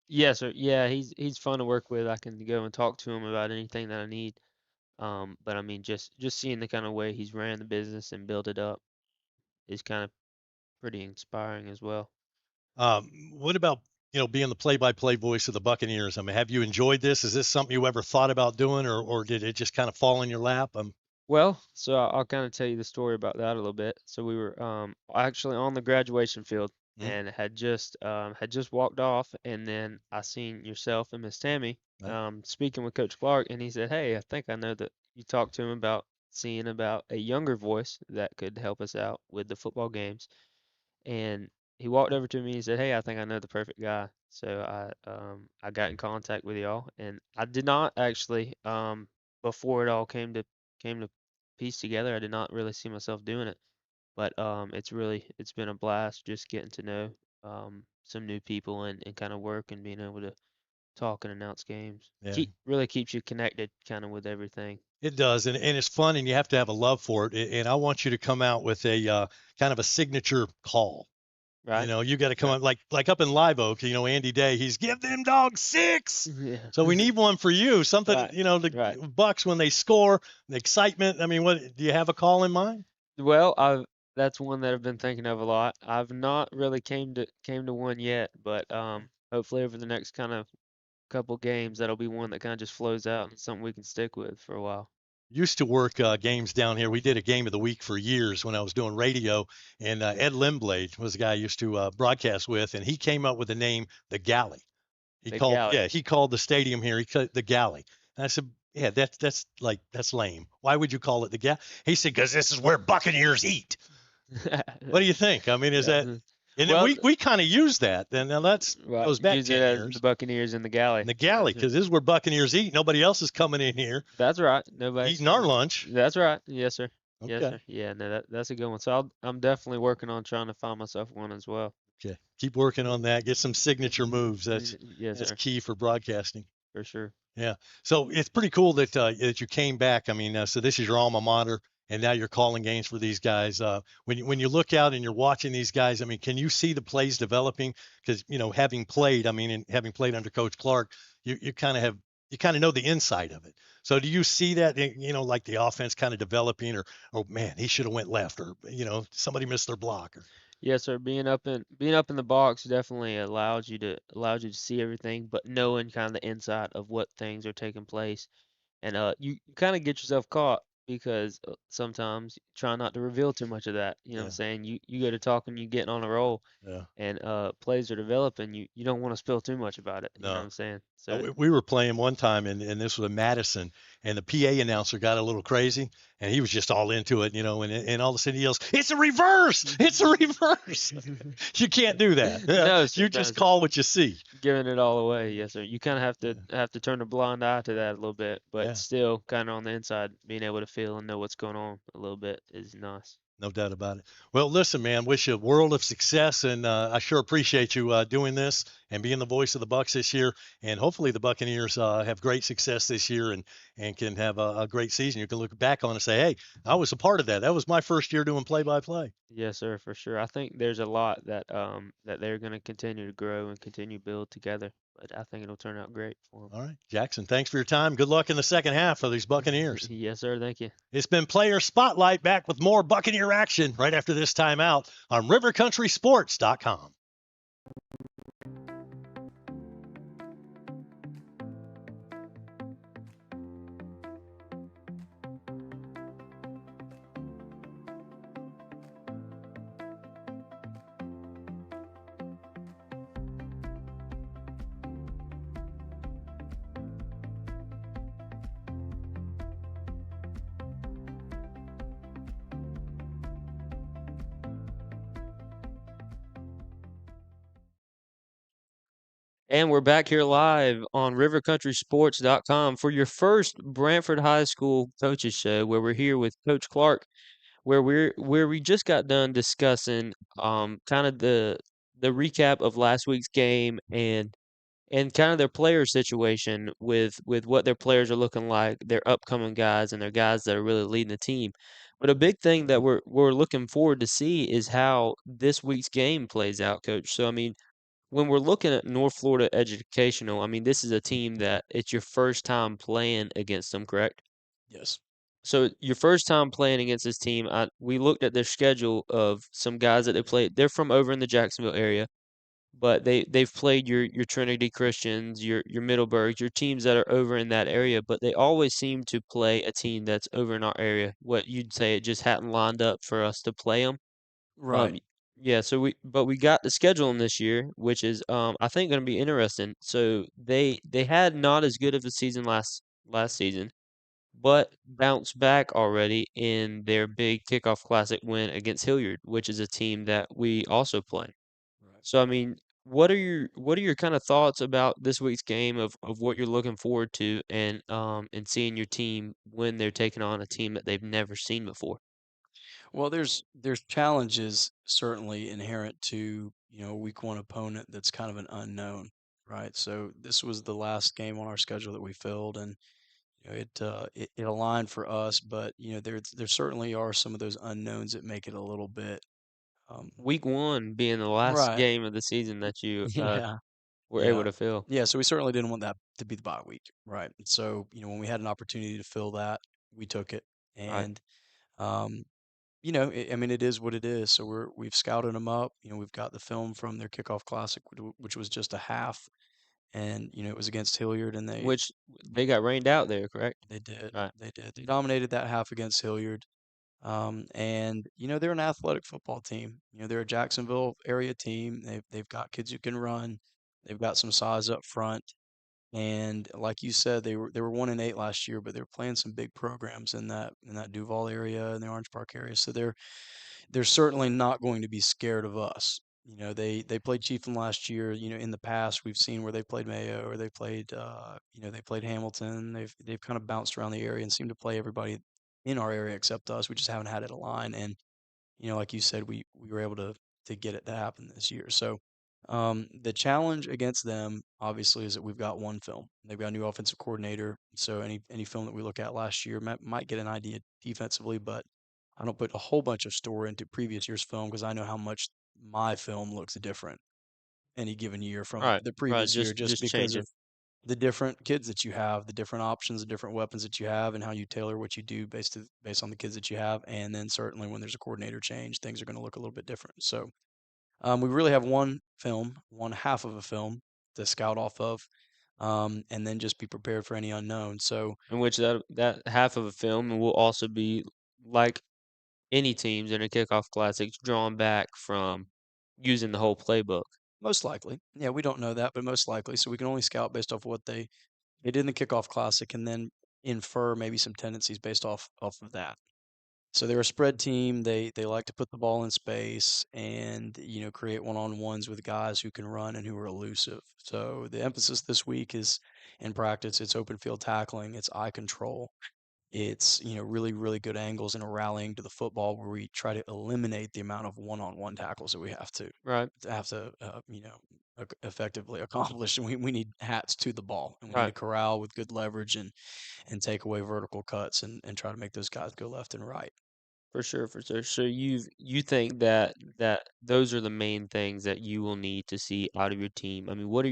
Yes, sir. Yeah, he's fun to work with. I can go and talk to him about anything that I need. But I mean, just seeing the kind of way he's ran the business and built it up is kind of pretty inspiring as well. What about being the play-by-play voice of the Buccaneers? I mean, have you enjoyed this? Is this something you ever thought about doing, or did it just kind of fall in your lap? Well, so I'll kind of tell you the story about that a little bit. So we were actually on the graduation field Mm, and had just walked off, and then I seen yourself and Miss Tammy right. speaking with Coach Clark, and he said, "Hey, I think I know that you talked to him about seeing about a younger voice that could help us out with the football games." And he walked over to me and said, "Hey, I think I know the perfect guy." So I got in contact with y'all, and I did not actually before it all came to piece together. I did not really see myself doing it, but it's been a blast just getting to know some new people and kind of work and being able to talk and announce games. Yeah. Really keeps you connected kind of with everything, It does, and it's fun, and you have to have a love for it. And I want you to come out with a kind of a signature call. right? You got to come Right. up like up in Live Oak. Andy Day, he's give them dogs 6. Yeah. So we need one for you. Something, Right. the Right. Bucks when they score, the excitement. I mean, what do you have a call in mind? Well, that's one that I've been thinking of a lot. I've not really came to one yet, but hopefully over the next kind of couple games that'll be one that kind of just flows out and something we can stick with for a while. Used to work games down here. We did a game of the week for years when I was doing radio, and Ed Limblade was the guy I used to broadcast with, and he came up with the name the Galley. The Galley. He called the stadium here. He called it the Galley. And I said, yeah, that's lame. Why would you call it the Galley? He said, because this is where Buccaneers eat. What do you think? I mean, is Yeah. that? And then Well, we kind of use that. And now that's right. goes back Use 10 it as years. the Buccaneers in the Galley. The Galley, because this is where Buccaneers eat. Nobody else is coming in here That's right. Nobody's eating our lunch. That's right. Yes, sir. Yes, Okay. sir. Yeah, no, that's a good one. So I'm definitely working on trying to find myself one as well. Okay. Keep working on that. Get some signature moves. Yes, That's sir. key for broadcasting. For sure. Yeah. So it's pretty cool that you came back. I mean, so this is your alma mater, and now you're calling games for these guys. When you look out and you're watching these guys, I mean, can you see the plays developing? Because having played, I mean, and having played under Coach Clark, you kind of know the inside of it. So do you see that? Like the offense kind of developing, or oh man, he should have went left, or somebody missed their block, or Yes, sir. Being up in the box definitely allows you to see everything, but knowing kind of the inside of what things are taking place, and you kind of get yourself caught because sometimes try not to reveal too much of that. You know what I'm yeah, saying? You go to talking, you getting on a roll, yeah. and plays are developing. You don't want to spill too much about it. You know what No. I'm saying? So We were playing one time, and this was in Madison, and the PA announcer got a little crazy, and he was just all into it, and all of a sudden he yells, "It's a reverse! It's a reverse!" You can't do that. no, You just sometimes call what you see. giving it all away. Yes, sir. You kind of have to turn a blind eye to that a little bit, Yeah, but still kind of on the inside, being able to feel and know what's going on a little bit is nice. no doubt about it. Well, listen, man, wish you a world of success, and I sure appreciate you doing this and being the voice of the Bucs this year. And hopefully the Buccaneers have great success this year and can have a great season. You can look back on and say, hey, I was a part of that. That was my first year doing play-by-play. Yes, sir, for sure. I think there's a lot that they're going to continue to grow and continue to build together, but I think it'll turn out great for them. All right, Jackson, thanks for your time. Good luck in the second half for these Buccaneers. Yes, sir. Thank you. It's been Player Spotlight, back with more Buccaneer action right after this timeout on RiverCountrySports.com. And we're back here live on rivercountrysports.com for your first Brantford High School coaches show, where we're here with Coach Clark, where we just got done discussing kind of the recap of last week's game and kind of their player situation with what their players are looking like, their upcoming guys and their guys that are really leading the team. But a big thing that we're looking forward to see is how this week's game plays out, Coach. So I mean, when we're looking at North Florida Educational, I mean, this is a team that it's your first time playing against them, correct? Yes. So your first time playing against this team, we looked at their schedule of some guys that they played. They're from over in the Jacksonville area, but they've played your Trinity Christians, your Middleburgs, your teams that are over in that area, but they always seem to play a team that's over in our area. What you'd say it just hadn't lined up for us to play them. Right. Yeah, so we got the schedule in this year, which is I think going to be interesting. So they had not as good of a season last season, but bounced back already in their big kickoff classic win against Hilliard, which is a team that we also play. Right. So I mean, what are your kind of thoughts about this week's game of what you're looking forward to and seeing your team when they're taking on a team that they've never seen before? Well, there's challenges certainly inherent to, a week one opponent that's kind of an unknown, right? So this was the last game on our schedule that we filled, and it aligned for us, but there certainly are some of those unknowns that make it a little bit um, Week 1 being the last right. game of the season that you, Yeah. were able Yeah. to fill. Yeah, so we certainly didn't want that to be the bye week, right? So, when we had an opportunity to fill that, we took it. Right. And um, I mean, it is what it is. So we've scouted them up. We've got the film from their kickoff classic, which was just a half, and it was against Hilliard, and Which they got rained out there, correct? they did, Right. they did. They dominated that half against Hilliard, and they're an athletic football team. They're a Jacksonville area team. They've got kids who can run. They've got some size up front. And like you said, they were 1-8 last year, but they're playing some big programs in that Duval area and the Orange Park area. So they're certainly not going to be scared of us. They played Chieftain last year. In the past we've seen where they played Mayo or they played Hamilton. They've kind of bounced around the area and seemed to play everybody in our area except us. We just haven't had it align. And like you said, we were able to get it to happen this year. So the challenge against them obviously is that we've got one film. They've got a new offensive coordinator. So any film that we look at last year might get an idea defensively, but I don't put a whole bunch of store into previous year's film because I know how much my film looks different any given year from Right. the Right. previous year just Just because changing. of the different kids that you have, the different options, the different weapons that you have, and how you tailor what you do based on the kids that you have. And then certainly when there's a coordinator change, things are going to look a little bit different. So we really have one film, one half of a film to scout off of, and then just be prepared for any unknown. So In which that half of a film will also be like any teams in a kickoff classic drawn back from using the whole playbook. most likely, yeah, we don't know that, but most likely. So we can only scout based off what they did in the kickoff classic, and then infer maybe some tendencies based off of that. So they're a spread team. They like to put the ball in space and create one-on-ones with guys who can run and who are elusive. So the emphasis this week is in practice. It's open field tackling. It's eye control. It's really really good angles and a rallying to the football where we try to eliminate the amount of one-on-one tackles that we have Right. effectively accomplish. And we need hats to the ball, and we need to Right. corral with good leverage and take away vertical cuts and try to make those guys go left and right. For sure, for sure. So you think that those are the main things that you will need to see out of your team. I mean, what are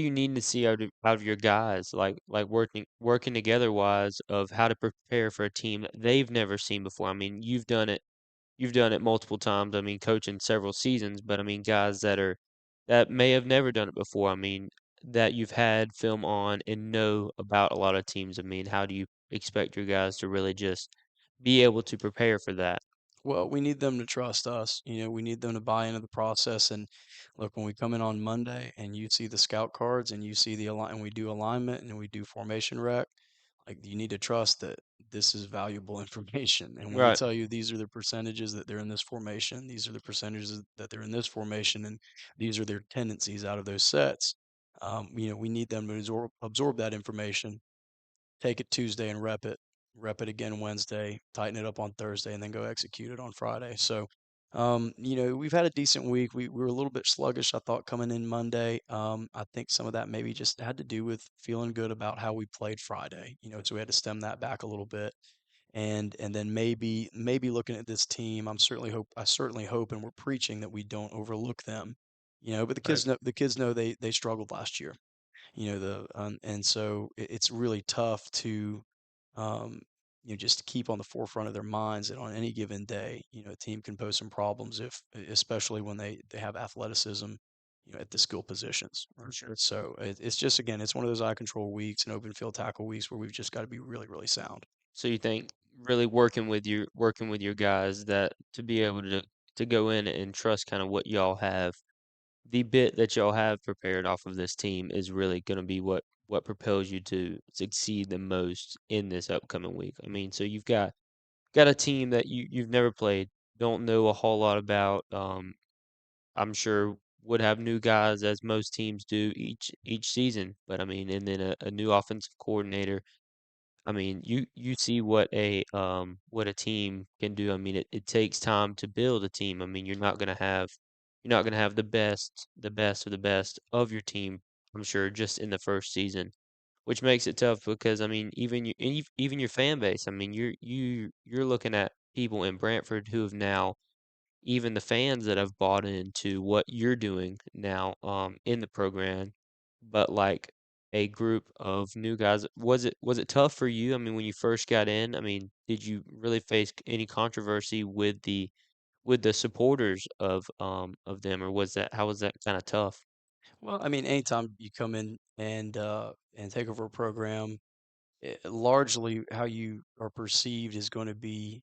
you needing to see out of your guys, like working together wise of how to prepare for a team that they've never seen before. I mean, you've done it multiple times. I mean, coaching several seasons, but I mean, guys that may have never done it before. I mean, that you've had film on and know about a lot of teams. I mean, how do you expect your guys to really just be able to prepare for that? Well, we need them to trust us. We need them to buy into the process. And look, when we come in on Monday and you see the scout cards and you see and we do alignment and we do formation rec, like you need to trust that this is valuable information. And when we Right. tell you these are the percentages that they're in this formation, these are the percentages that they're in this formation, and these are their tendencies out of those sets, We need them to absorb that information, take it Tuesday and rep it again Wednesday, tighten it up on Thursday, and then go execute it on Friday. So, we've had a decent week. We were a little bit sluggish, I thought, coming in Monday. I think some of that maybe just had to do with feeling good about how we played Friday. So we had to stem that back a little bit, and then maybe looking at this team, I certainly hope, and we're preaching that we don't overlook them. But Right. the kids know they struggled last year. And so it's really tough to um, just keep on the forefront of their minds that on any given day, a team can pose some problems especially when they have athleticism, at the skill positions. For sure. So it's just, again, it's one of those eye control weeks and open field tackle weeks where we've just got to be really, really sound. So you think really working with your guys that to be able to go in and trust kind of what y'all have, the bit that y'all have prepared off of this team is really going to be what propels you to succeed the most in this upcoming week. I mean, so you've got a team that you've never played, don't know a whole lot about. I'm sure would have new guys as most teams do each season, but I mean, and then a new offensive coordinator. I mean, you see what a team can do. I mean, it takes time to build a team. I mean, you're not gonna have the best of the best of your team, I'm sure, just in the first season, which makes it tough because I mean, even your fan base. I mean, you're looking at people in Brantford who have now even the fans that have bought into what you're doing now in the program, but like a group of new guys. Was it tough for you? I mean, when you first got in, I mean, did you really face any controversy with the supporters of them, or was that how was that kind of tough? Well, I mean, anytime you come in and take over a program, largely how you are perceived is going to be,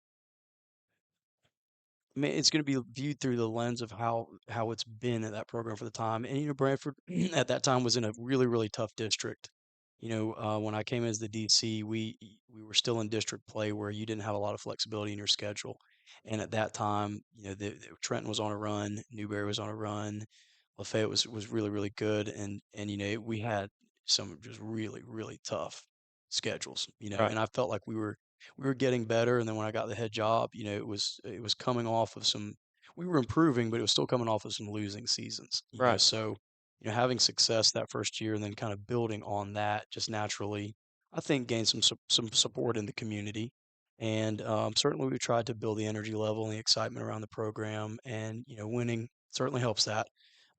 I mean, it's going to be viewed through the lens of how it's been at that program for the time. And Brantford at that time was in a really, really tough district. When I came as the DC, we were still in district play where you didn't have a lot of flexibility in your schedule. And at that time, Trenton was on a run, Newberry was on a run, Lafayette was really, really good, and we had some just really, really tough schedules. Right, And I felt like we were getting better. And then when I got the head job, it was coming off of some. We were improving, but it was still coming off of some losing seasons. right, So having success that first year and then kind of building on that just naturally, I think gained some support in the community. And certainly we tried to build the energy level and the excitement around the program, and winning certainly helps that.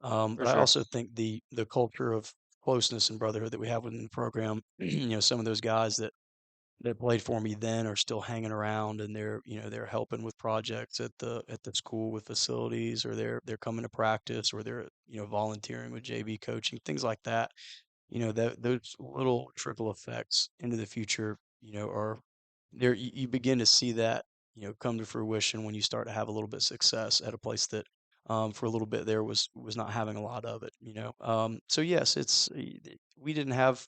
for But I sure. also think the culture of closeness and brotherhood that we have within the program, some of those guys that played for me then are still hanging around, and they're helping with projects at the school with facilities, or they're coming to practice, or they're volunteering with JV coaching, things like that. That those little trickle effects into the future, are there. You begin to see that come to fruition when you start to have a little bit of success at a place that for a little bit there was not having a lot of it. So yes, we didn't have,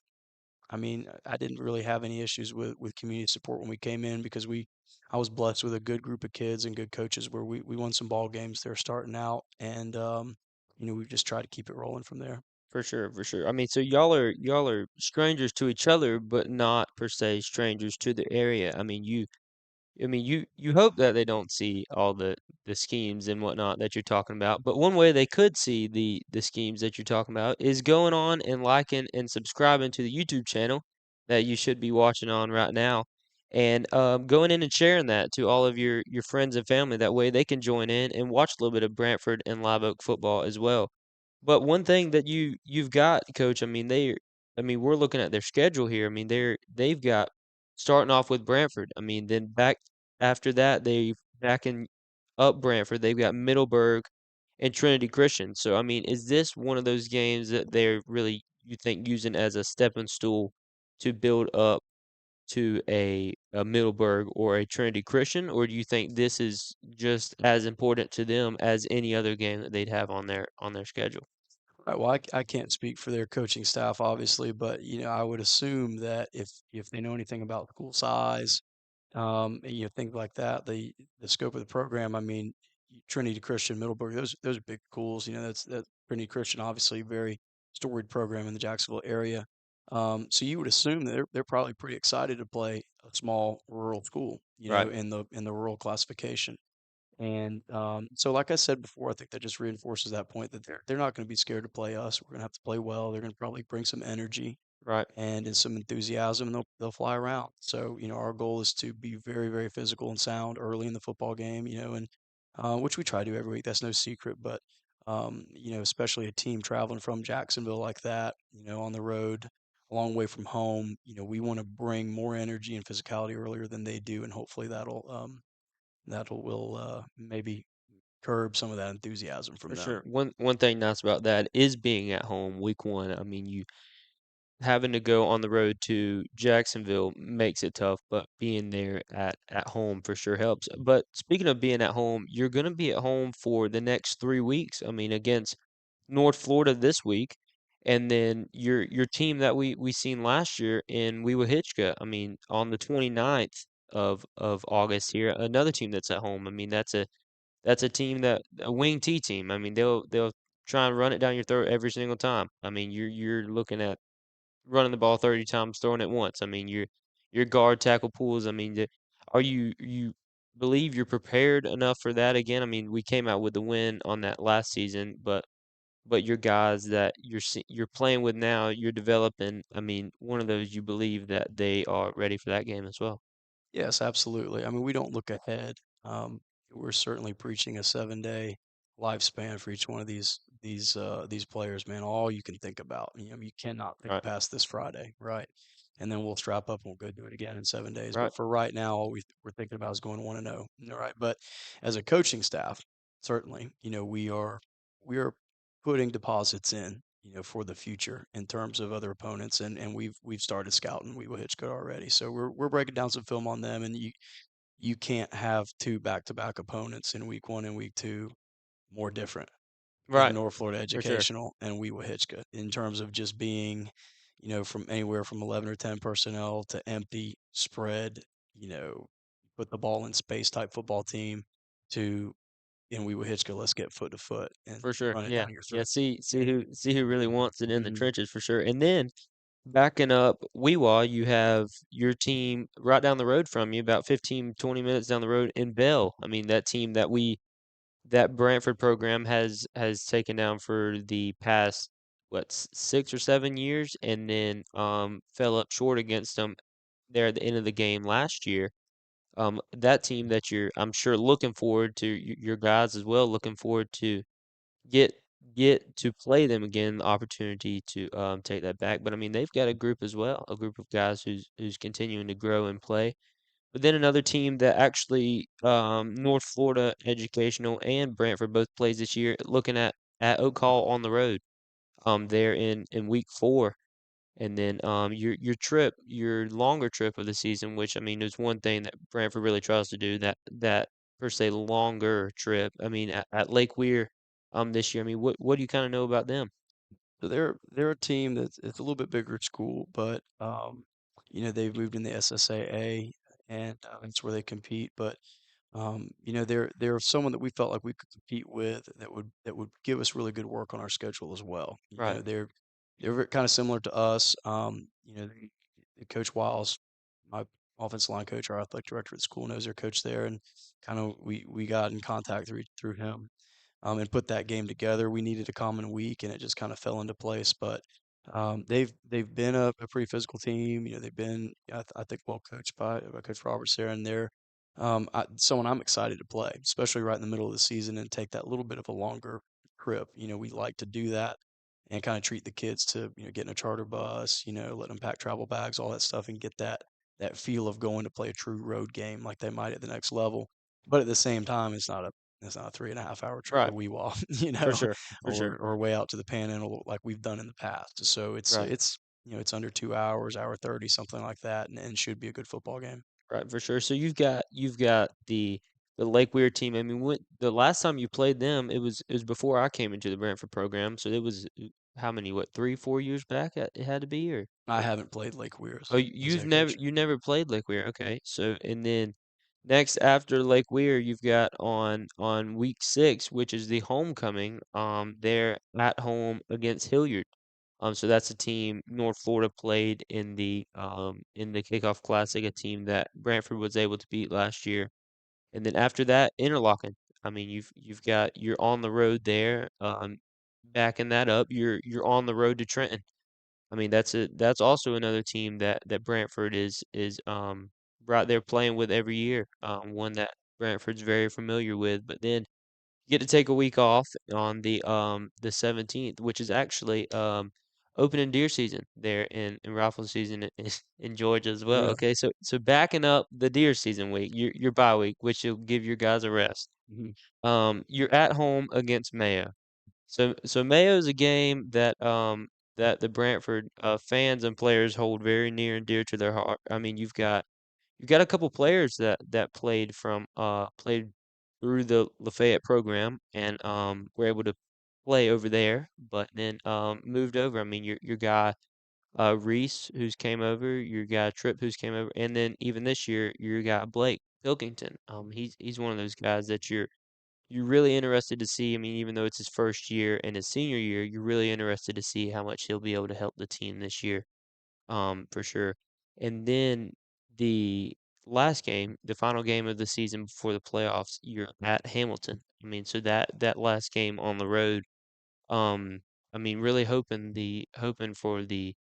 I mean, I didn't really have any issues with community support when we came in, because I was blessed with a good group of kids and good coaches where we won some ball games there starting out, and we've just tried to keep it rolling from there. For sure, for sure. I mean, so y'all are strangers to each other, but not per se strangers to the area. I mean, you hope that they don't see all the schemes and whatnot that you're talking about. But one way they could see the schemes that you're talking about is going on and liking and subscribing to the YouTube channel that you should be watching on right now, and going in and sharing that to all of your friends and family. That way they can join in and watch a little bit of Brantford and Live Oak football as well. But one thing that you've got, Coach, I mean, we're looking at their schedule here. I mean, they've got starting off with Brantford. I mean, then back after that, they backing up Brantford. They've got Middleburg and Trinity Christian. So, I mean, is this one of those games that they're really, you think, using as a stepping stool to build up to a Middleburg or a Trinity Christian, or do you think this is just as important to them as any other game that they'd have on their schedule? Right. Well, I can't speak for their coaching staff, obviously, but I would assume that if they know anything about school size, and, things like that, the scope of the program. I mean, Trinity Christian, Middleburg, those are big schools. That's Trinity Christian, obviously very storied program in the Jacksonville area. So you would assume that they're probably pretty excited to play a small rural school, Right. in the rural classification. And so, like I said before, I think that just reinforces that point that they're not going to be scared to play us. We're going to have to play well. They're going to probably bring some energy Right. and some enthusiasm, and they'll fly around. So, our goal is to be very, very physical and sound early in the football game, and which we try to do every week. That's no secret, but especially a team traveling from Jacksonville like that, on the road, a long way from home, we want to bring more energy and physicality earlier than they do, and hopefully that'll will maybe curb some of that enthusiasm from For them. sure. One thing nice about that is being at home week 1. I mean, you having to go on the road to Jacksonville makes it tough, but being there at home for sure helps. But speaking of being at home, you're going to be at home for the next 3 weeks. I mean, against North Florida this week, and then your team that we seen last year in Weewahitchka. I mean, on the 29th of August here, another team that's at home. I mean, that's a team that a wing T team. I mean, they'll try and run it down your throat every single time. I mean, you're looking at running the ball 30 times, throwing it once. I mean, your guard tackle pools. I mean, are you believe you're prepared enough for that again? I mean, we came out with the win on that last season, but your guys that you're playing with now, you're developing. I mean, one of those you believe that they are ready for that game as well. Yes, absolutely. I mean, we don't look ahead. We're certainly preaching a 7-day lifespan for each one of these players, man. All you can think about. You cannot think Right, past this Friday, right? And then we'll strap up and we'll go do it again in 7 days. right, But for right now, all we're thinking about is going 1-0. All right. But as a coaching staff, certainly, we are putting deposits in, for the future in terms of other opponents, and we've started scouting We Will Hitchcock already. So we're breaking down some film on them, and you can't have two back-to-back opponents in week 1 and week 2 more different than right, North Florida for sure, Educational and We Will Hitchcock in terms of just being, from anywhere from 11 or 10 personnel to empty spread, you know, put the ball in space type football team to and We Will Hitchcock, let's get foot to foot and for sure. run it Yeah, down your yeah. throat. See who really wants it in the Mhm. trenches for sure. And then backing up Weewa, you have your team right down the road from you, about 15, 20 minutes down the road in Bell. I mean, that team that Brantford program has taken down for the past what 6 or 7 years, and then fell up short against them there at the end of the game last year. That team that I'm sure looking forward to your guys as well, looking forward to get get to play them again, the opportunity to take that back. But I mean, they've got a group as well, a group of guys who's continuing to grow and play. But then another team that actually North Florida Educational and Brantford both plays this year, looking at Oak Hall on the road. There in week 4. And then your longer trip of the season, which I mean is one thing that Brantford really tries to do, that per se longer trip. I mean at Lake Weir this year. I mean what do you kind of know about them? So they're a team that's it's a little bit bigger at school, but they've moved in the SSAA, and that's where they compete. But they're someone that we felt like we could compete with that would give us really good work on our schedule as well. Right. They're kind of similar to us. Coach Wiles, my offensive line coach, our athletic director at the school, knows their coach there, and kind of we got in contact through him, and put that game together. We needed a common week, and it just kind of fell into place. But they've been a pretty physical team. They've been I think well coached by Coach Roberts there, and they're someone I'm excited to play, especially right in the middle of the season and take that little bit of a longer trip. We like to do that and kind of treat the kids to get in a charter bus, let them pack travel bags, all that stuff, and get that feel of going to play a true road game like they might at the next level. But at the same time, it's not a 3.5 hour trip to Right. Weewah, For sure. For sure. or way out to the Panhandle like we've done in the past. So Right. it's under 2 hours, hour 30, something like that, and should be a good football game. Right, for sure. So you've got the Lake Weir team. I mean, the last time you played them, it was before I came into the Brantford program. So it was how many, what, 3, 4 years back it had to be, or I haven't played Lake Weir oh, as you've head never coach. you never played Lake Weir. Okay. So and then next after Lake Weir, you've got on week 6, which is the homecoming. They're at home against Hilliard. So that's a team North Florida played in the Kickoff Classic, a team that Brantford was able to beat last year. And then after that, Interlaken. I mean, you're on the road there. Backing that up, you're on the road to Trenton. I mean, that's also another team that Brantford is right there playing with every year. One that Brantford's very familiar with. But then you get to take a week off on the 17th, which is actually opening deer season there in rifle season in Georgia as well. Yeah. Okay, so backing up the deer season week, your bye week, which will give your guys a rest. Mhm. You're at home against Mayo. So Mayo is a game that the Brantford fans and players hold very near and dear to their heart. I mean, you've got a couple players that played through the Lafayette program and were able to play over there, but then moved over. I mean, your guy Reese who's came over, your guy Tripp who's came over, and then even this year your guy Blake Pilkington. He's one of those guys that you're really interested to see. I mean, even though it's his first year and his senior year, you're really interested to see how much he'll be able to help the team this year, for sure. And then the last game, the final game of the season before the playoffs, you're at Hamilton. I mean, so that last game on the road, um, I mean, really hoping for the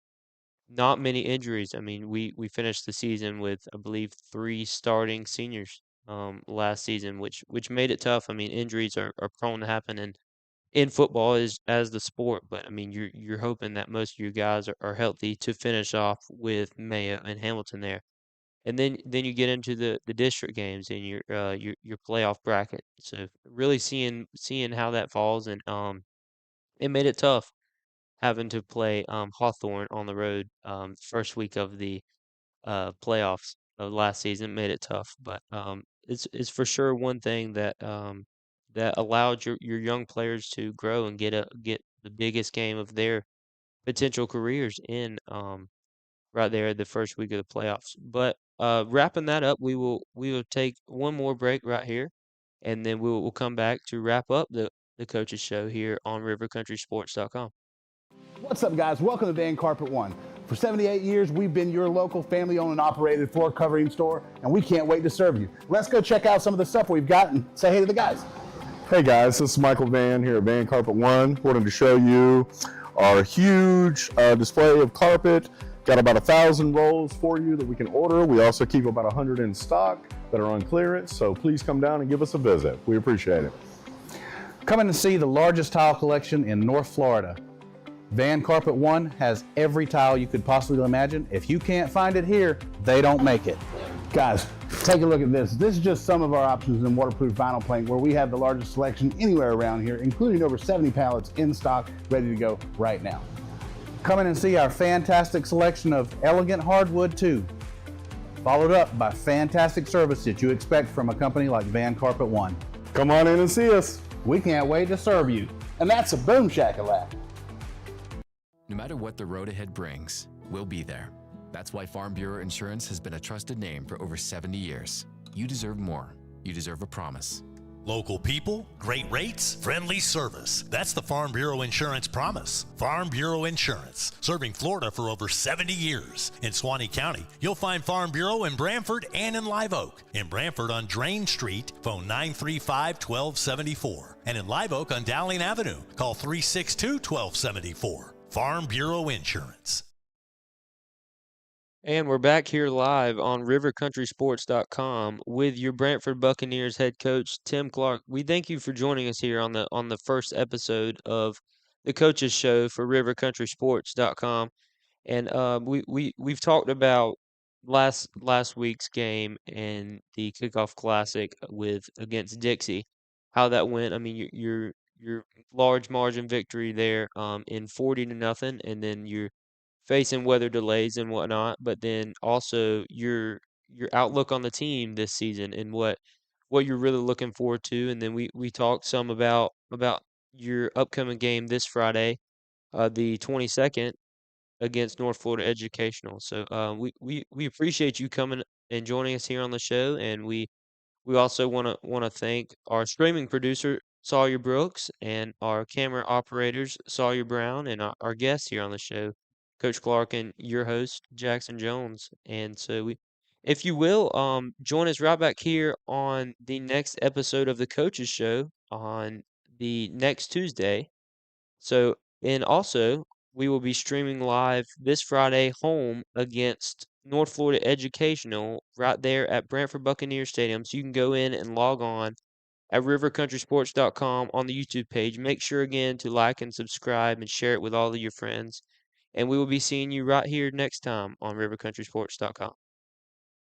not many injuries. I mean, we finished the season with, I believe, three starting seniors last season, which made it tough. I mean, injuries are prone to happen in football as the sport, but I mean, you're hoping that most of your guys are healthy to finish off with Mayo and Hamilton there. And then you get into the district games and your playoff bracket. So really seeing how that falls, and it made it tough having to play Hawthorne on the road first week of the playoffs of last season. Made it tough, but it's for sure one thing that allowed your young players to grow and get the biggest game of their potential careers in right there the first week of the playoffs. But wrapping that up, we will take one more break right here, and then we'll come back to wrap up the coaches show here on rivercountrysports.com. What's up, guys? Welcome to Van Carpet One. For 78 years, we've been your local family-owned and operated floor covering store, and we can't wait to serve you. Let's go check out some of the stuff we've got and say hey to the guys. Hey guys, this is Michael Van here at Van Carpet One. Wanted to show you our huge display of carpet. Got about 1,000 rolls for you that we can order. We also keep about 100 in stock that are on clearance, so please come down and give us a visit. We appreciate it. Come in and see the largest tile collection in North Florida. Van Carpet One has every tile you could possibly imagine. If you can't find it here, they don't make it. Guys, take a look at this. This is just some of our options in waterproof vinyl plank, where we have the largest selection anywhere around here, including over 70 pallets in stock, ready to go right now. Come in and see our fantastic selection of elegant hardwood too, followed up by fantastic service that you expect from a company like Van Carpet One. Come on in and see us. We can't wait to serve you. And that's a boom shakalaka. No matter what the road ahead brings, we'll be there. That's why Farm Bureau Insurance has been a trusted name for over 70 years. You deserve more. You deserve a promise. Local people, great rates, friendly service. That's the Farm Bureau Insurance promise. Farm Bureau Insurance, serving Florida for over 70 years. In Swanee County, you'll find Farm Bureau in Brantford and in Live Oak. In Brantford on Drain Street, phone 935-1274. And in Live Oak on Dowling Avenue, call 362-1274. Farm Bureau Insurance. And we're back here live on rivercountrysports.com with your Brantford Buccaneers head coach Tim Clark. We thank you for joining us here on the first episode of the coaches show for rivercountrysports.com. And we've talked about last week's game and the Kickoff Classic with against Dixie, how that went. I mean, your large margin victory there in 40-0, and then you're facing weather delays and whatnot, but then also your outlook on the team this season and what you're really looking forward to. And then we talked some about your upcoming game this Friday, the 22nd, against North Florida Educational. So we appreciate you coming and joining us here on the show, and we also want to thank our streaming producer Sawyer Brooks, and our camera operators, Sawyer Brown, and our guest here on the show, Coach Clark, and your host, Jackson Jones. And so if you will, join us right back here on the next episode of the Coaches Show on the next Tuesday. So, and also, we will be streaming live this Friday home against North Florida Educational right there at Brantford Buccaneers Stadium. So you can go in and log on at rivercountrysports.com on the YouTube page. Make sure again to like and subscribe and share it with all of your friends. And we will be seeing you right here next time on rivercountrysports.com.